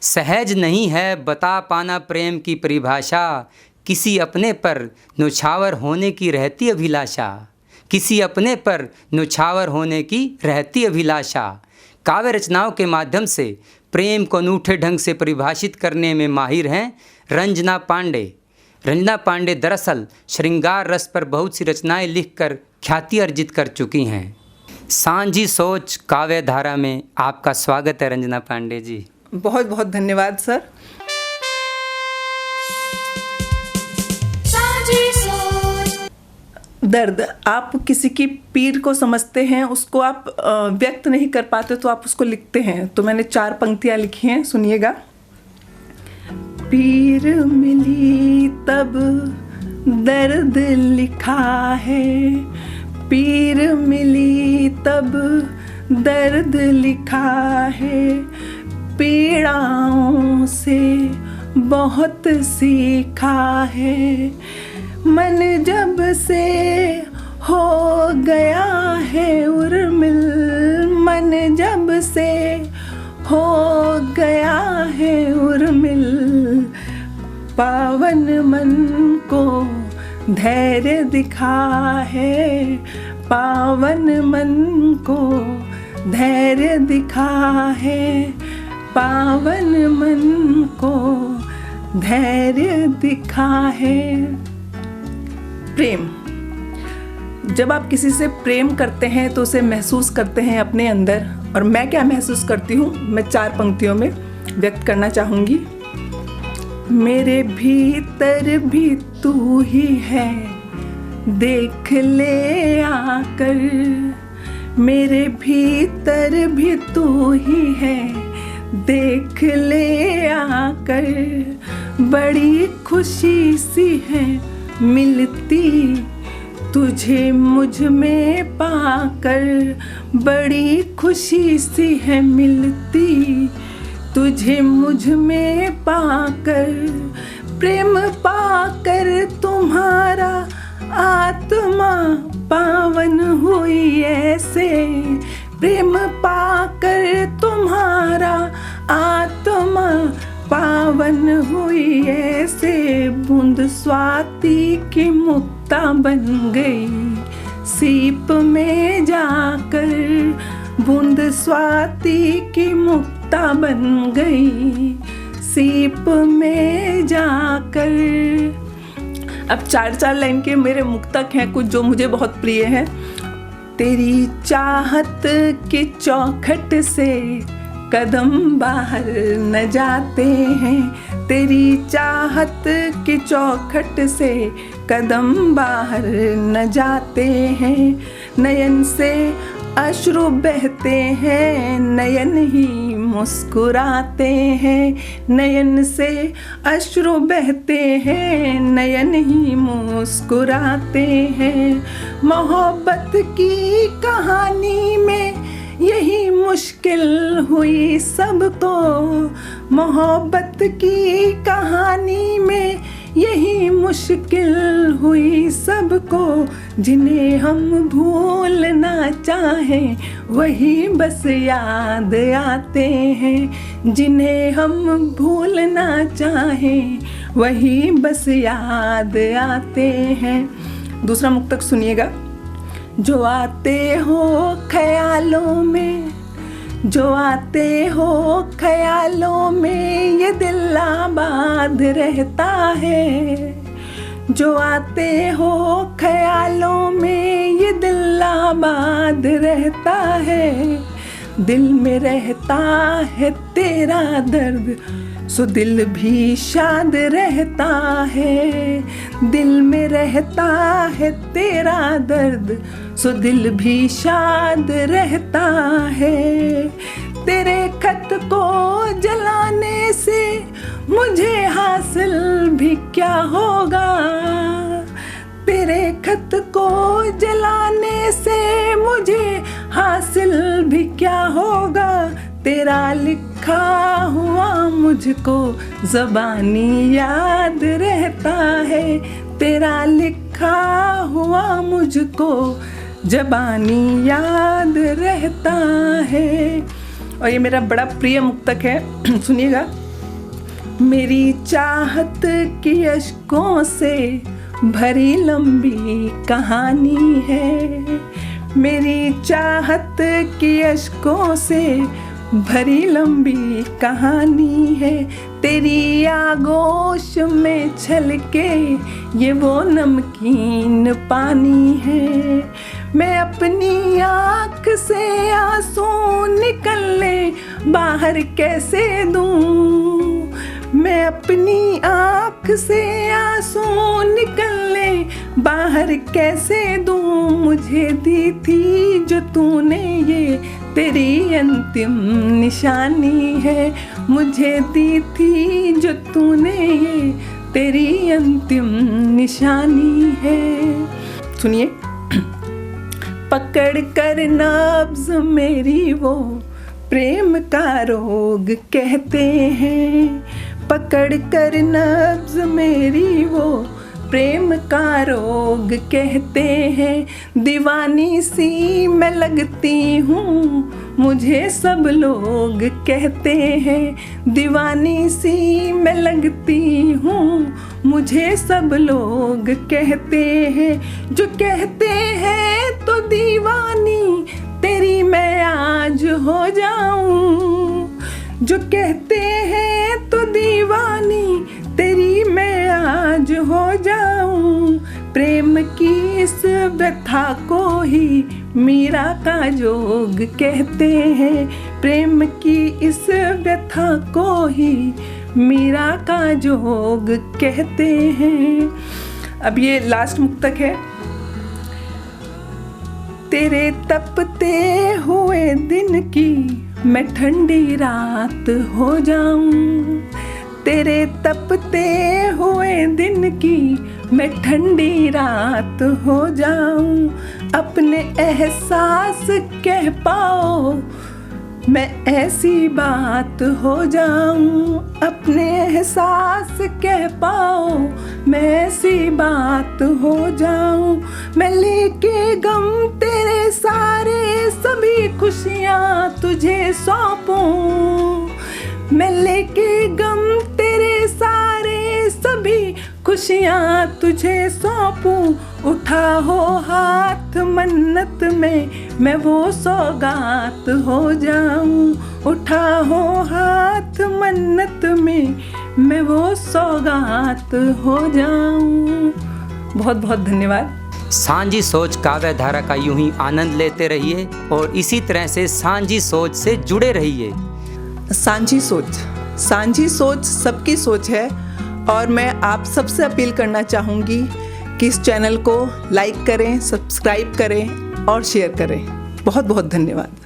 सहज नहीं है बता पाना प्रेम की परिभाषा, किसी अपने पर न्योछावर होने की रहती अभिलाषा, किसी अपने पर न्योछावर होने की रहती अभिलाषा। काव्य रचनाओं के माध्यम से प्रेम को अनूठे ढंग से परिभाषित करने में माहिर हैं रंजना पांडे। रंजना पांडे दरअसल श्रृंगार रस पर बहुत सी रचनाएं लिखकर ख्याति अर्जित कर चुकी हैं। सांझी सोच काव्य धारा में आपका स्वागत है रंजना पांडे जी। बहुत बहुत धन्यवाद सर। दर्द, आप किसी की पीर को समझते हैं, उसको आप व्यक्त नहीं कर पाते तो आप उसको लिखते हैं। तो मैंने 4 पंक्तियां लिखी हैं, सुनिएगा। पीर मिली तब दर्द लिखा है, पीर मिली तब दर्द लिखा है, पीड़ाओं से बहुत सीखा है, मन जब से हो गया है उर्मिल, मन जब से हो गया है उर्मिल, पावन मन को धैर्य दिखा है, पावन मन को धैर्य दिखा है, पावन मन को धैर्य दिखा है। प्रेम, जब आप किसी से प्रेम करते हैं तो उसे महसूस करते हैं अपने अंदर। और मैं क्या महसूस करती हूँ, मैं 4 पंक्तियों में व्यक्त करना चाहूँगी। मेरे भीतर भी तू ही है, देख ले आकर, मेरे भीतर भी तू ही है, देख ले आकर, बड़ी खुशी सी है मिलती तुझे मुझ में पाकर, बड़ी खुशी सी है मिलती तुझे मुझ में पाकर, प्रेम पाकर तुम्हारा आत्मा पावन हुई ऐसे, प्रेम पाकर तुम्हारा आत्मा पावन हुई ऐसे, बूंद स्वाति की मुक्ता बन गई सीप में जाकर, बूंद स्वाति की मुक्ता बन गई सीप में जाकर। अब 4 लाइन के मेरे मुक्तक हैं कुछ जो मुझे बहुत प्रिय हैं। तेरी चाहत की चौखट से कदम बाहर न जाते हैं, तेरी चाहत की चौखट से कदम बाहर न जाते हैं, नयन से अश्रु बहते हैं, नयन ही मुस्कुराते हैं, नयन से अश्रु बहते हैं, नयन ही मुस्कुराते हैं, मोहब्बत की कहानी में यही मुश्किल हुई सबको, मोहब्बत की कहानी में यही मुश्किल हुई सबको, जिन्हें हम भूलना चाहें वही बस याद आते हैं, जिन्हें हम भूलना चाहें वही बस याद आते हैं। दूसरा मुक्तक सुनिएगा। जो आते हो ख्यालों में, जो आते हो ख्यालों में ये दिल आबाद रहता है, जो आते हो ख्यालों में ये दिल आबाद रहता है, दिल में रहता है तेरा दर्द सो दिल भी शाद रहता है, दिल में रहता है तेरा दर्द सो दिल भी शाद रहता है, तेरे खत को जलाने से मुझे हासिल भी क्या होगा, तेरे खत को जलाने से मुझे हासिल भी क्या होगा, तेरा लिखा हुआ मुझको ज़बानी याद रहता है, तेरा लिखा हुआ मुझको ज़बानी याद रहता है। और ये मेरा बड़ा प्रिय मुक्तक है, सुनिएगा। मेरी चाहत की अश्कों से भरी लंबी कहानी है, मेरी चाहत की अश्कों से भरी लंबी कहानी है। तेरी आगोश में छलके ये वो नमकीन पानी है। मैं अपनी आँख से आंसू निकलने बाहर कैसे दूँ, मैं अपनी आँख से आंसू निकलने बाहर कैसे दूँ। मुझे दी थी जो तूने ये तेरी अंतिम निशानी है, मुझे दी थी जो तूने ये तेरी अंतिम निशानी है। सुनिए। पकड़ कर नब्ज़ मेरी वो प्रेम का रोग कहते हैं, पकड़ कर नब्ज़ मेरी वो प्रेम का रोग कहते हैं। दीवानी सी मैं लगती हूँ मुझे सब लोग कहते हैं, दीवानी सी मैं लगती हूँ मुझे सब लोग कहते हैं। जो कहते हैं तो दीवानी तेरी मैं आज हो जाऊँ, जो कहते हैं तो दीवानी तेरी मैं आज हो जाऊं। प्रेम की इस व्यथा को ही मीरा का जोग कहते हैं, प्रेम की इस व्यथा को ही मीरा का जोग कहते हैं। अब ये लास्ट मुक्तक है। तेरे तपते हुए दिन की मैं ठंडी रात हो जाऊं, तेरे तपते हुए दिन की मैं ठंडी रात हो जाऊं। अपने एहसास कह पाओ मैं ऐसी बात हो जाऊं, अपने एहसास कह पाओ मैं ऐसी बात हो जाऊं। मैं लेके गम तेरे सारे सभी खुशियाँ तुझे सौंपूं, मैं लेके गम तेरे सारे सभी खुशियाँ तुझे सौंपूं। उठा हो हाथ मन्नत में मैं वो सौगात हो जाऊं, उठा हो हाथ मन्नत में मैं वो सौगात हो जाऊं। बहुत बहुत धन्यवाद। सांझी सोच काव्य धारा का यूं ही आनंद लेते रहिए और इसी तरह से सांझी सोच से जुड़े रहिए। सांझी सोच सबकी सोच है और मैं आप सबसे अपील करना चाहूँगी कि इस चैनल को लाइक करें, सब्सक्राइब करें और शेयर करें। बहुत बहुत धन्यवाद।